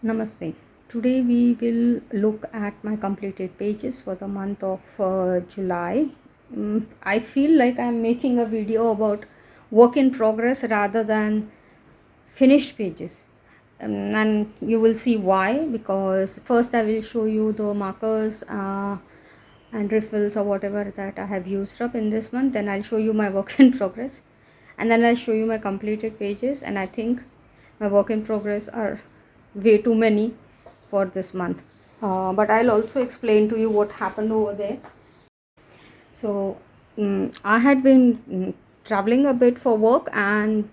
Namaste. Today we will look at my completed pages for the month of July. I feel like I'm making a video about work in progress rather than finished pages. And you will see why, because first I will show you the markers and refills or whatever that I have used up in this month. Then I'll show you my work in progress, and then I'll show you my completed pages. And I think my work in progress are way too many for this month, but I'll also explain to you what happened over there. So I had been traveling a bit for work, and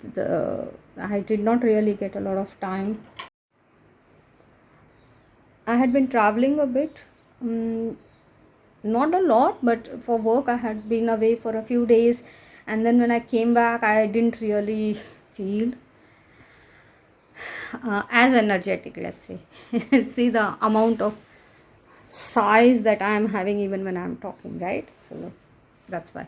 I did not really get a lot of time. I had been traveling a bit, not a lot, but for work I had been away for a few days, and then when I came back I didn't really feel as energetic, let's say. See the amount of size that I am having even when I am talking, right? So that's why.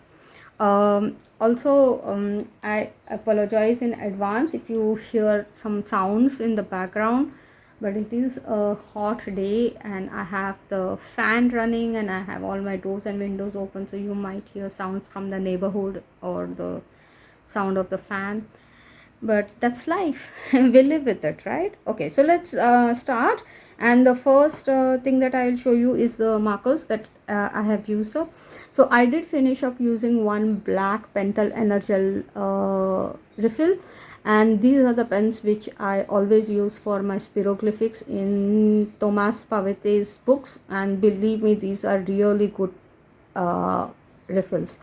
Also, I apologize in advance if you hear some sounds in the background, but it is a hot day and I have the fan running and I have all my doors and windows open, so you might hear sounds from the neighborhood or the sound of the fan, but that's life. We live with it, right? Okay, so let's start. And the first thing that I will show you is the markers that I have used up. So I did finish up using one black pentel energel refill, and these are the pens which I always use for my spiroglyphics in Thomas Pavete's books, and believe me, these are really good refills.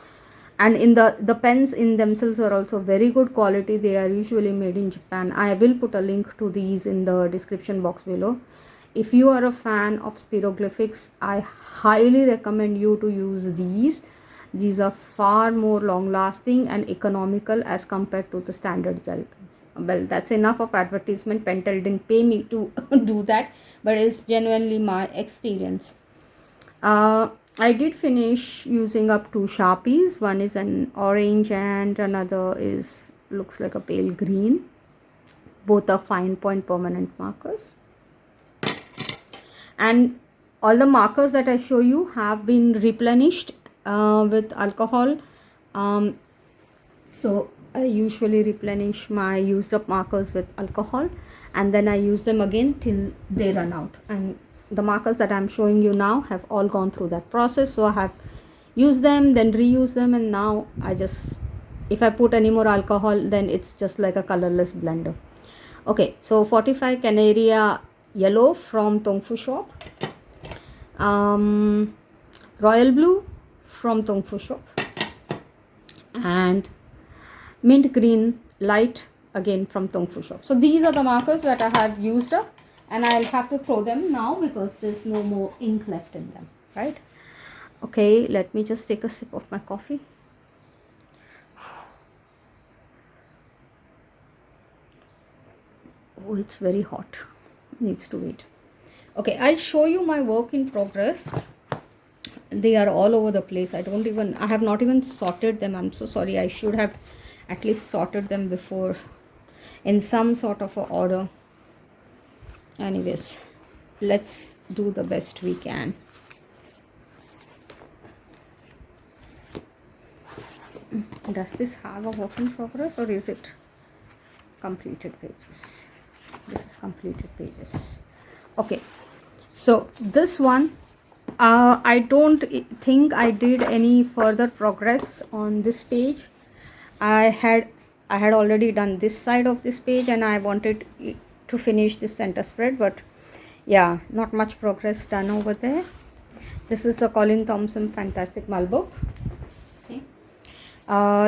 And in the pens in themselves are also very good quality. They are usually made in Japan. I will put a link to these in the description box below. If you are a fan of spiroglyphics, I highly recommend you to use these are far more long lasting and economical as compared to the standard gel pens. Well, that's enough of advertisement. Pentel didn't pay me to do that, but it's genuinely my experience. I did finish using up two Sharpies. One is an orange and another is looks like a pale green. Both are fine point permanent markers. And all the markers that I show you have been replenished with alcohol. So I usually replenish my used up markers with alcohol, and then I use them again till they run out. And the markers that I'm showing you now have all gone through that process. So I have used them, then reuse them, and now I just, if I put any more alcohol, then it's just like a colorless blender. Okay, so 45 Canaria yellow from Tongfu shop, royal blue from Tongfu shop, and mint green light again from Tongfu shop. So these are the markers that I have used up, and I'll have to throw them now because there's no more ink left in them, right? Okay, let me just take a sip of my coffee. Oh, it's very hot, needs to wait. Okay, I'll show you my work in progress. They are all over the place. I have not even sorted them. I'm so sorry. I should have at least sorted them before in some sort of a order. Anyways, let's do the best we can. Does this have a work in progress or is it completed pages? This is completed pages. Okay, so this one, I don't think I did any further progress on this page. I had already done this side of this page and I wanted to finish this center spread, but yeah, not much progress done over there. This is the Colin Thompson Fantastic Malbook. Okay.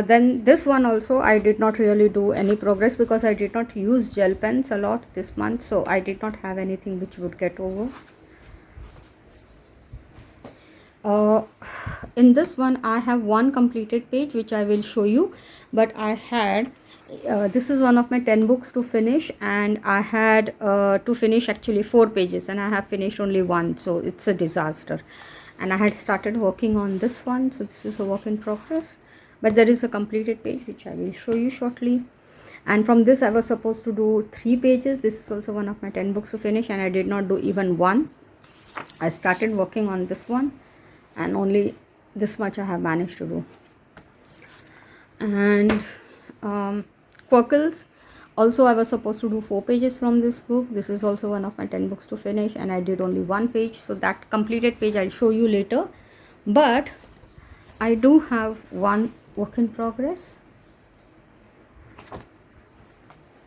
Then this one also I did not really do any progress because I did not use gel pens a lot this month, so I did not have anything which would get over. In this one I have one completed page which I will show you, but I had this is one of my 10 books to finish, and I had to finish actually 4 pages and I have finished only one, so it's a disaster. And I had started working on this one, so this is a work in progress, but there is a completed page which I will show you shortly. And from this I was supposed to do 3 pages. This is also one of my 10 books to finish, and I did not do even one. I started working on this one, and only this much I have managed to do. And Quirkles, also I was supposed to do 4 pages from this book. This is also one of my 10 books to finish, and I did only 1 page. So that completed page I'll show you later. But I do have one work in progress.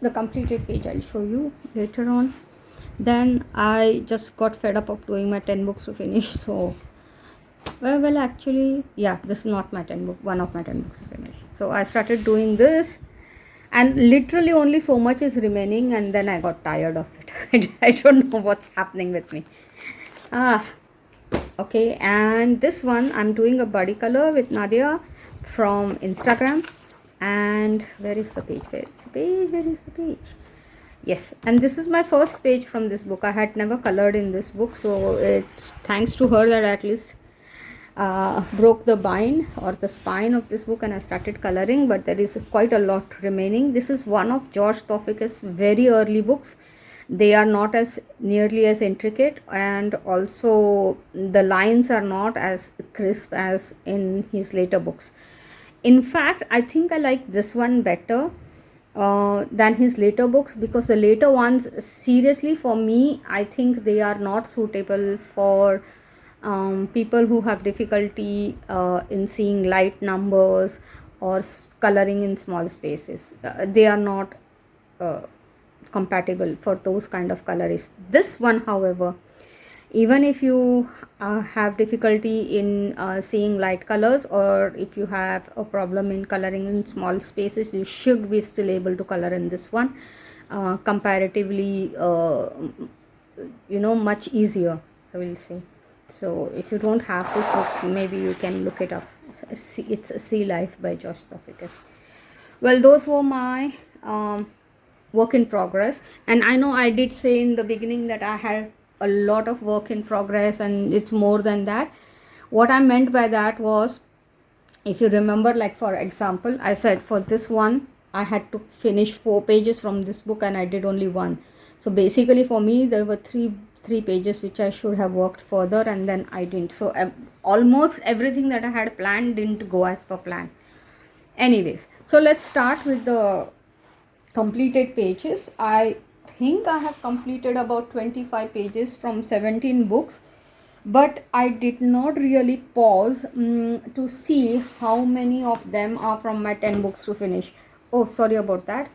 The completed page I'll show you later on. Then I just got fed up of doing my 10 books to finish. So well actually, yeah, this is not my 10 book, one of my 10 books to finish. So I started doing this, and literally only so much is remaining, and then I got tired of it. I don't know what's happening with me. Okay, and this one I'm doing a body color with Nadia from Instagram. And where is the page? Where is the page? Yes, and this is my first page from this book. I had never colored in this book, so it's thanks to her that I at least broke the bind or the spine of this book, and I started coloring. But there is quite a lot remaining. This is one of George Taufik's very early books. They are not as nearly as intricate, and also the lines are not as crisp as in his later books. In fact, I think I like this one better than his later books, because the later ones, seriously, for me, I think they are not suitable for people who have difficulty in seeing light numbers or coloring in small spaces. They are not compatible for those kind of colorists. This one, however, even if you have difficulty in seeing light colors, or if you have a problem in coloring in small spaces, you should be still able to color in this one comparatively, much easier, I will say. So if you don't have this book, maybe you can look it up. It's a Sea Life by Josh Taufikas. Well, those were my work in progress. And I know I did say in the beginning that I had a lot of work in progress, and it's more than that. What I meant by that was, if you remember, like for example, I said for this one I had to finish 4 pages from this book, and I did only 1. So basically for me there were three pages which I should have worked further, and then I didn't. So almost everything that I had planned didn't go as per plan. Anyways, so let's start with the completed pages. I think I have completed about 25 pages from 17 books, but I did not really pause to see how many of them are from my 10 books to finish. Oh, sorry about that.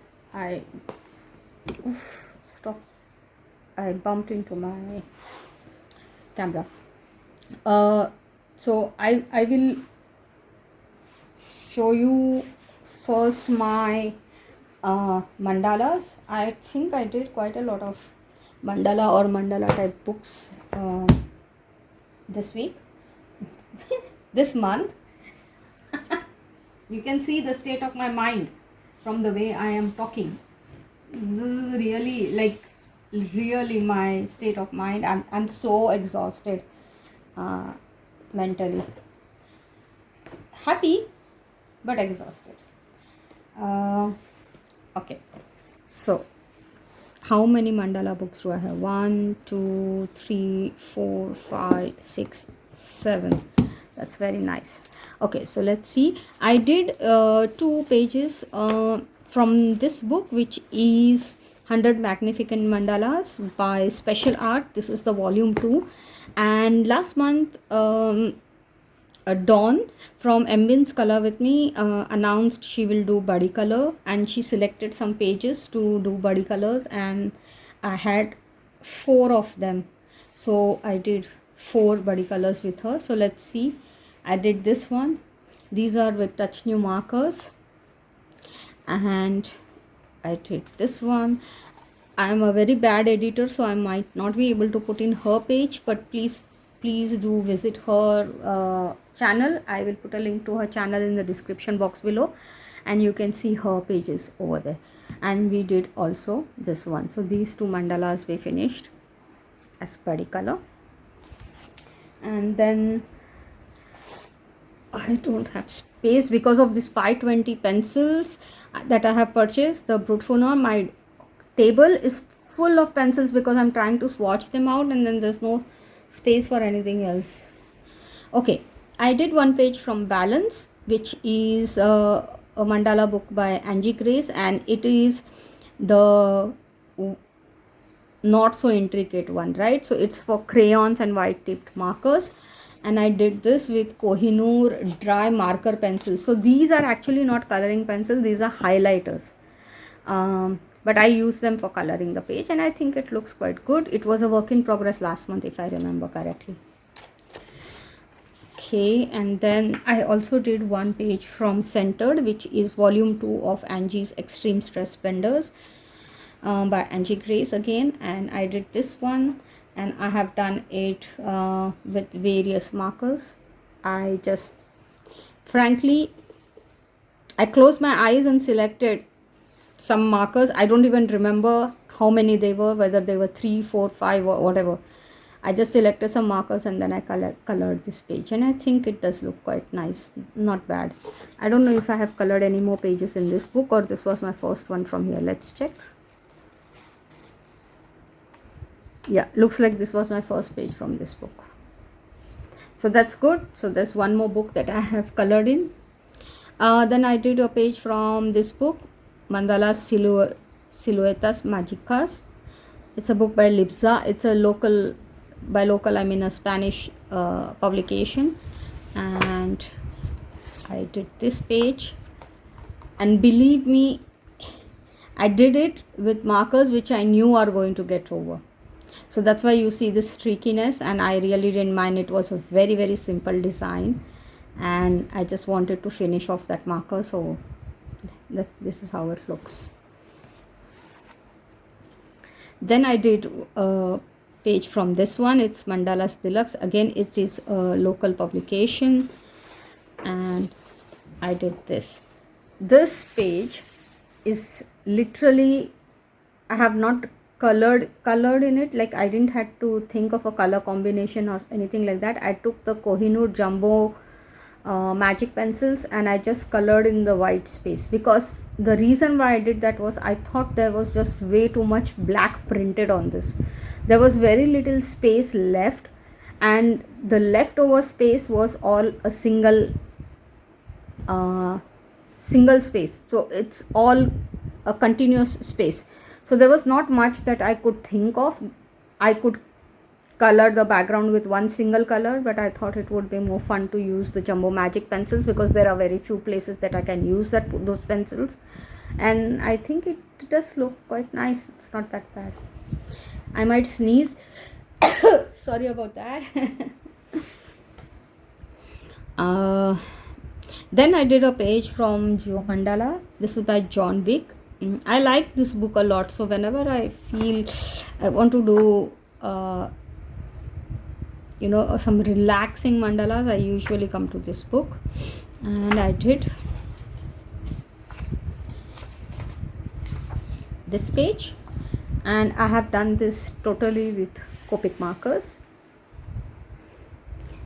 Stop. I bumped into my camera. So I will show you first my mandalas. I think I did quite a lot of mandala or mandala type books this week. This month. You can see the state of my mind from the way I am talking. This is really my state of mind. I'm so exhausted mentally. Happy but exhausted. Okay, so how many mandala books do I have? 1, 2, 3, 4, 5, 6, 7. That's very nice. Okay, so let's see. I did 2 pages from this book, which is 100 Magnificent Mandalas by Special Art. This is the volume 2. And last month Dawn from Embin's Color With Me announced she will do body color, and she selected some pages to do body colors, and I had 4 of them. So I did 4 body colors with her. So let's see. I did this one. These are with Touch New markers, and I did this one. I am a very bad editor, so I might not be able to put in her page, but please do visit her channel. I will put a link to her channel in the description box below, and you can see her pages over there. And we did also this one. So these 2 mandalas we finished as body color. And then I don't have space because of this 520 pencils. that I have purchased, the Brute Force. My table is full of pencils because I'm trying to swatch them out, and then there's no space for anything else. Okay, I did one page from Balance, which is a mandala book by Angie Grace, and it is the not so intricate one, right? So it's for crayons and white tipped markers, and I did this with Kohinoor dry marker pencils. So these are actually not coloring pencils, these are highlighters, but I use them for coloring the page, and I think it looks quite good. It was a work in progress last month, if I remember correctly. Okay, and then I also did one page from Centered, which is volume 2 of Angie's Extreme Stress Benders, by Angie Grace again, and I did this one, and I have done it with various markers. I just, frankly, I closed my eyes and selected some markers. I don't even remember how many they were, whether they were 3, 4, 5 or whatever. I just selected some markers and then I colored this page, and I think it does look quite nice, not bad. I don't know if I have colored any more pages in this book or this was my first one from here. Let's check. Yeah, looks like this was my first page from this book, so that's good. So there's one more book that I have colored in. Then I did a page from this book, Mandala Siluetas Magicas. It's a book by Libza. It's a local, by local I mean a Spanish publication, and I did this page, and believe me, I did it with markers which I knew are going to get over. So that's why you see this streakiness, and I really didn't mind. It was a very, very simple design, and I just wanted to finish off that marker, so this is how it looks. Then I did a page from this one. It's Mandalas Deluxe. Again, it is a local publication, and I did this. This page is literally, I have not colored in it. Like, I didn't have to think of a color combination or anything like that. I took the Kohinoor jumbo magic pencils and I just colored in the white space, because the reason why I did that was I thought there was just way too much black printed on this. There was very little space left, and the leftover space was all a single space, so it's all a continuous space. So there was not much that I could think of. I could color the background with one single color, but I thought it would be more fun to use the jumbo magic pencils, because there are very few places that I can use those pencils, and I think it does look quite nice. It's not that bad. I might sneeze. Sorry about that. Then I did a page from Geo Mandala. This is by John Wick. I like this book a lot, so whenever I feel I want to do some relaxing mandalas, I usually come to this book, and I did this page, and I have done this totally with Copic markers.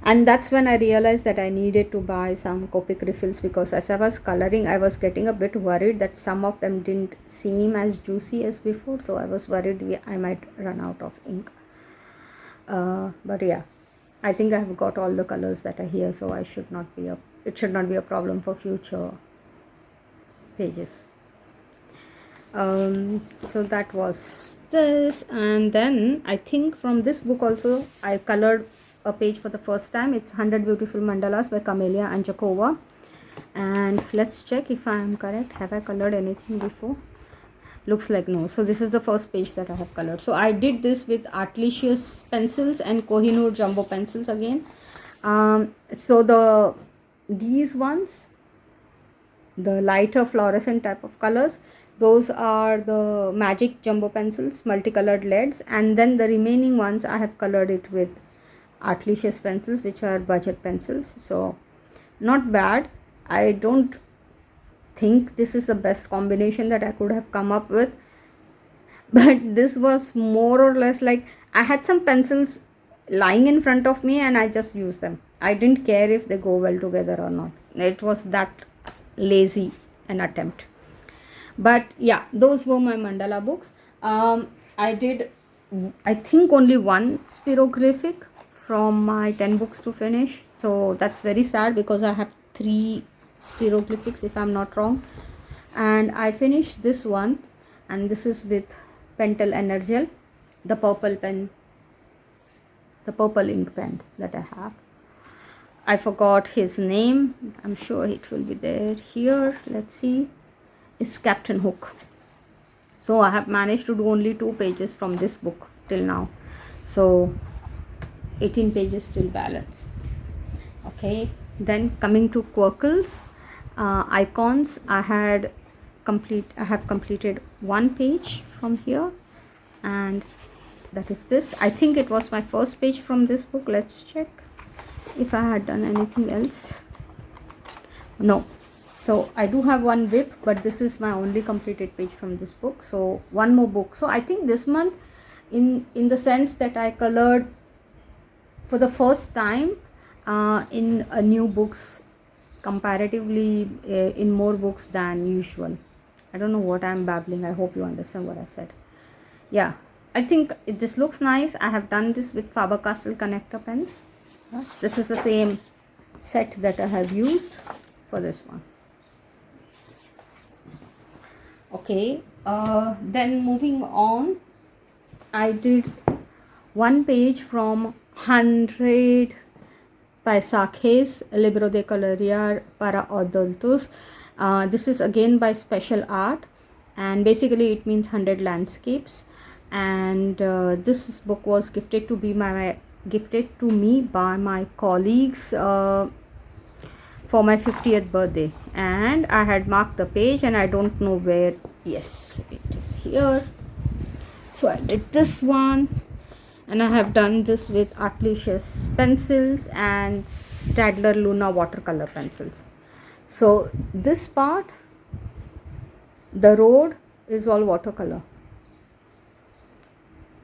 And that's when I realized that I needed to buy some Copic refills, because as I was coloring, I was getting a bit worried that some of them didn't seem as juicy as before. So I was worried I might run out of ink. But yeah, I think I have got all the colors that are here, so it should not be a problem for future pages. So that was this, and then I think from this book also I colored a page for the first time. It's 100 Beautiful Mandalas by Camelia Anjakova, and let's check if I am correct. Have I colored anything before? Looks like no. So this is the first page that I have colored. So I did this with Artlicious pencils and Kohinoor jumbo pencils again. So these ones, the lighter fluorescent type of colors, those are the magic jumbo pencils, multicolored leads, and then the remaining ones I have colored it with Artlicious pencils, which are budget pencils. So not bad. I don't think this is the best combination that I could have come up with, but this was more or less like I had some pencils lying in front of me and I just used them. I didn't care if they go well together or not. It was that lazy an attempt. But yeah, those were my mandala books. I did, I think, only one spirographic from my 10 books to finish. So that's very sad because I have 3 spirographics if I'm not wrong. And I finished this one, and this is with Pentel Energel, the purple pen, the purple ink pen that I have. I forgot his name. I'm sure it will be there here. Let's see. It's Captain Hook. So I have managed to do only 2 pages from this book till now. So 18 pages still balance. Okay. Then coming to Quirkles, icons. I have completed 1 page from here, and that is this. I think it was my first page from this book. Let's check if I had done anything else. No. So I do have 1 whip, but this is my only completed page from this book. So 1 more book. So I think this month, in the sense that I colored for the first time in new books, comparatively in more books than usual. I don't know what I'm babbling. I hope you understand what I said. Yeah, I think this looks nice. I have done this with Faber-Castell connector pens. This is the same set that I have used for this one. Okay, then moving on, I did 1 page from 100 paisajes, libro de colorear para adultos. This is again by Special Art, and basically it means 100 landscapes. And this book was gifted to me by my colleagues for my 50th birthday, and I had marked the page, and I don't know where. Yes, it is here. So I did this one, and I have done this with Artlicious pencils and Stadler Luna watercolor pencils. So this part, the road, is all watercolor,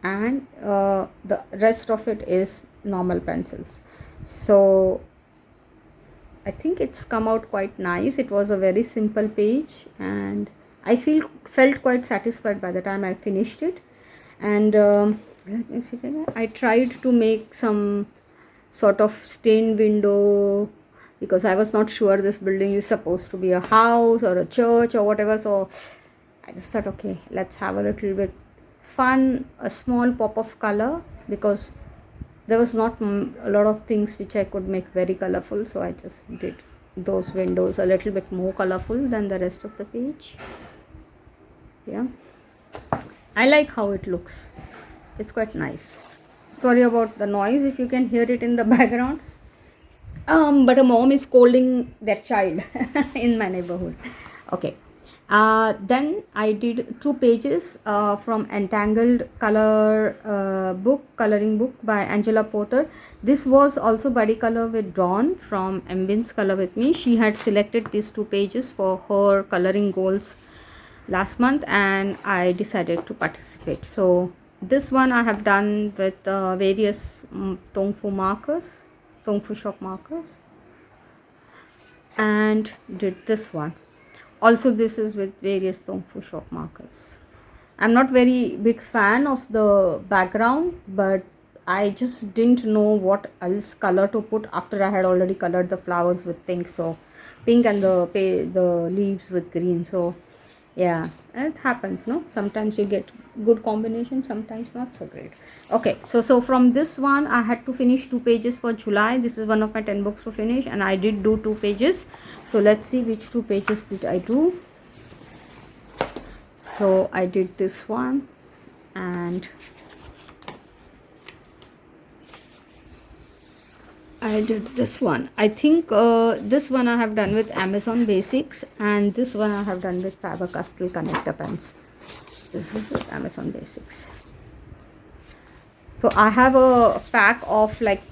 and the rest of it is normal pencils. So I think it's come out quite nice. It was a very simple page, and I felt quite satisfied by the time I finished it. And let me see, I tried to make some sort of stained window, because I was not sure this building is supposed to be a house or a church or whatever. So I just thought, okay, let's have a little bit fun, a small pop of color, because there was not a lot of things which I could make very colorful. So I just did those windows a little bit more colorful than the rest of the page. Yeah, I like how it looks. It's quite nice. Sorry about the noise if you can hear it in the background. But a mom is scolding their child in my neighborhood. Okay. Then I did 2 pages from Entangled coloring book by Angela Porter. This was also Buddy Color with Dawn from Mbin's Color With Me. She had selected these 2 pages for her coloring goals last month, and I decided to participate. So this one I have done with various Tongfu shop markers, and did this one. Also, this is with various Tongfu shop markers. I'm not very big fan of the background, but I just didn't know what else color to put after I had already colored the flowers with pink. So pink, and the leaves with green. So yeah, it happens, no? Sometimes you get good combination, sometimes not so great. Okay, so from this one I had to finish 2 pages for July. This is one of my 10 books to finish, and I did do 2 pages. So let's see which 2 pages did I do. So I did this one, and I did this one. I think this one I have done with Amazon Basics, and this one I have done with Faber-Castell connector pens. This is with Amazon Basics. So I have a pack of like,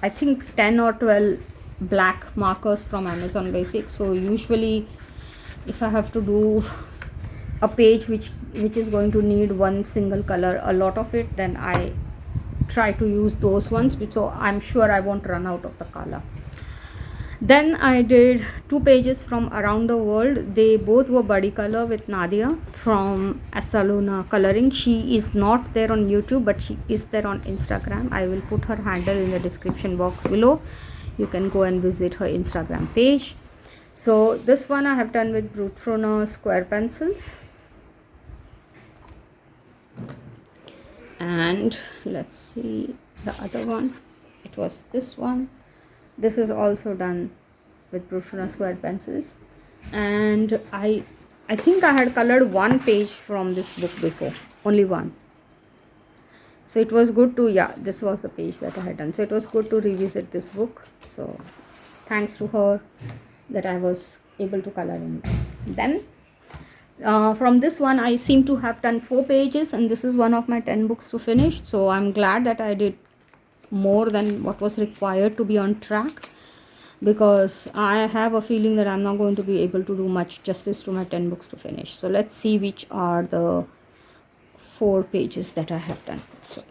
I think 10 or 12 black markers from Amazon Basics. So usually if I have to do a page which is going to need one single color, a lot of it, then I try to use those ones, so I'm sure I won't run out of the color. Then I did 2 pages from Around the World. They both were buddy color with Nadia from Asaluna Coloring. She is not there on YouTube, but she is there on Instagram. I will put her handle in the description box below. You can go and visit her Instagram page. So this one I have done with Brute Froner square pencils. And let's see the other one. It was this one. This is also done with Brute Froner square pencils. And I think I had colored one page from this book before, only one. So it was good to, yeah, this was the page that I had done. So it was good to revisit this book. So thanks to her that I was able to color in. Then from this one I seem to have done 4 pages, and this is one of my 10 books to finish. So I'm glad that I did more than what was required to be on track, because I have a feeling that I'm not going to be able to do much justice to my 10 books to finish. So let's see which are the 4 pages that I have done. So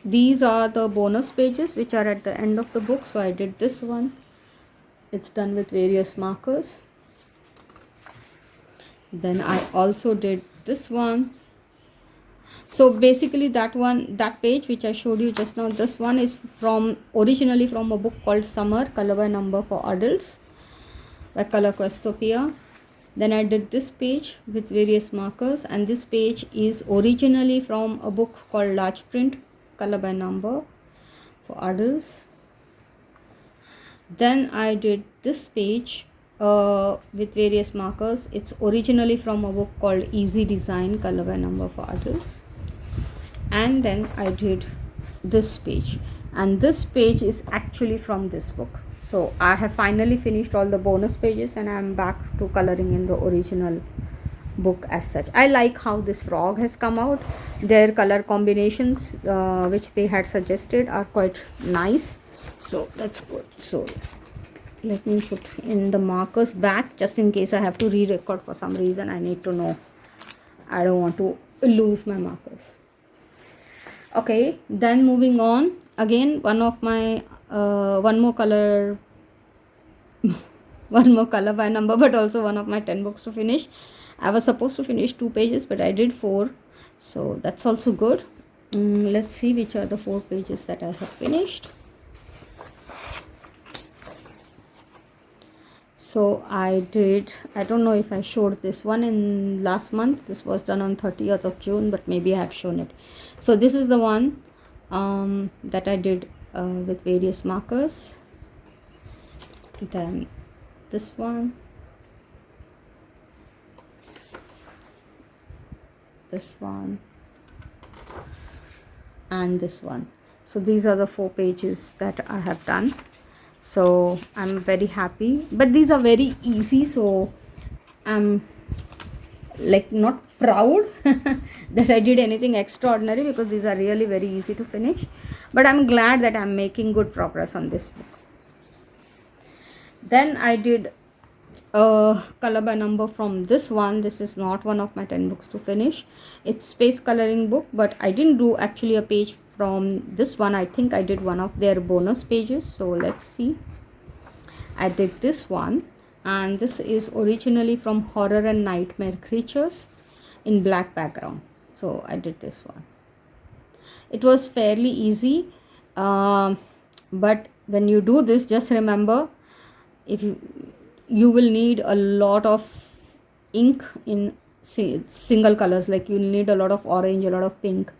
these are the bonus pages which are at the end of the book. So I did this one. It's done with various markers. Then I also did this one. So basically that page which I showed you just now, this one is originally from a book called Summer, Color by Number for Adults by Color Questopia. Then I did this page with various markers, and this page is originally from a book called Large Print, Color by Number for Adults. Then I did this page with various markers. It's originally from a book called Easy Design, Color by Number for Adults. And then I did this page, and this page is actually from this book. So I have finally finished all the bonus pages, and I am back to coloring in the original book as such. I like how this frog has come out. Their color combinations which they had suggested are quite nice, so that's good. So let me put in the markers back, just in case I have to re-record for some reason. I need to know. I don't want to lose my markers. Okay, then moving on, again one of my one more color by number, but also one of my 10 books to finish. I was supposed to finish 2 pages, but I did 4, so that's also good. Let's see which are the 4 pages that I have finished. So I don't know if I showed this one in last month. This was done on 30th of June, but maybe I have shown it. So this is the one that I did with various markers. Then this one, this one, and this one. So these are the 4 pages that I have done. So I'm very happy, but these are very easy, so I'm like not proud that I did anything extraordinary, because these are really very easy to finish. But I'm glad that I'm making good progress on this book. Then I did color by number from this one. This is not one of my 10 books to finish. It's space coloring book, but I didn't do actually a page from this one. I think I did one of their bonus pages. So let's see. I did this one, and this is originally from Horror and Nightmare Creatures in black background. So I did this one. It was fairly easy, but when you do this, just remember, if you will need a lot of ink in single colors, like you need a lot of orange, a lot of pink,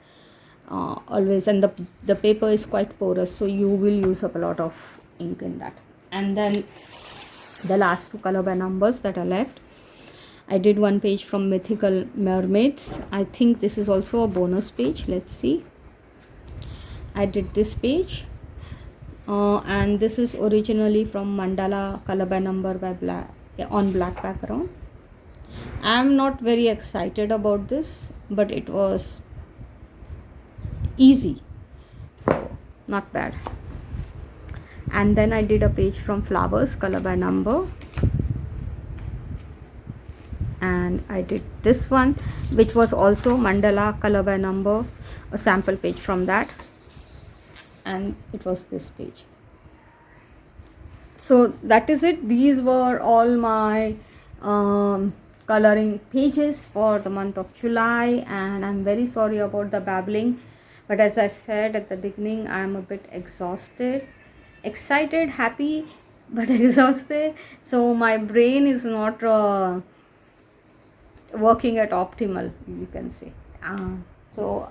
always, and the paper is quite porous, so you will use up a lot of ink in that. And then the last 2 color by numbers that are left, I did one page from Mythical Mermaids. I think this is also a bonus page. Let's see. I did this page, and this is originally from Mandala, color by number by black on black background. I am not very excited about this, but it was easy, so not bad. And then I did a page from Flowers, color by number, and I did this one, which was also mandala color by number, a sample page from that, and it was this page. So that is it. These were all my coloring pages for the month of July, and I'm very sorry about the babbling, but as I said at the beginning, I'm a bit exhausted, excited, happy, but exhausted. So my brain is not working at optimal, you can say. So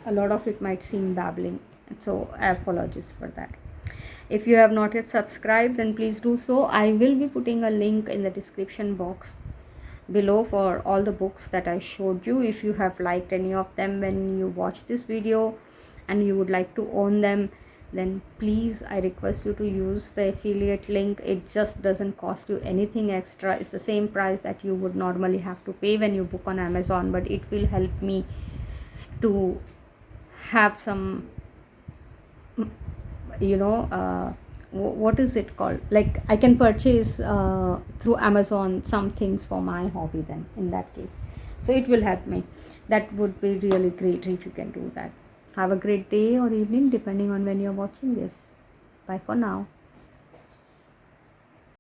a lot of it might seem babbling, so I apologize for that. If you have not yet subscribed, then please do so. I will be putting a link in the description box below for all the books that I showed you. If you have liked any of them when you watch this video and you would like to own them, then please, I request you to use the affiliate link. It just doesn't cost you anything extra. It's the same price that you would normally have to pay when you book on Amazon, but it will help me to have some, what is it called, like I can purchase through Amazon some things for my hobby, then in that case, so it will help me. That would be really great if you can do that. Have a great day or evening depending on when you're watching this. Bye for now.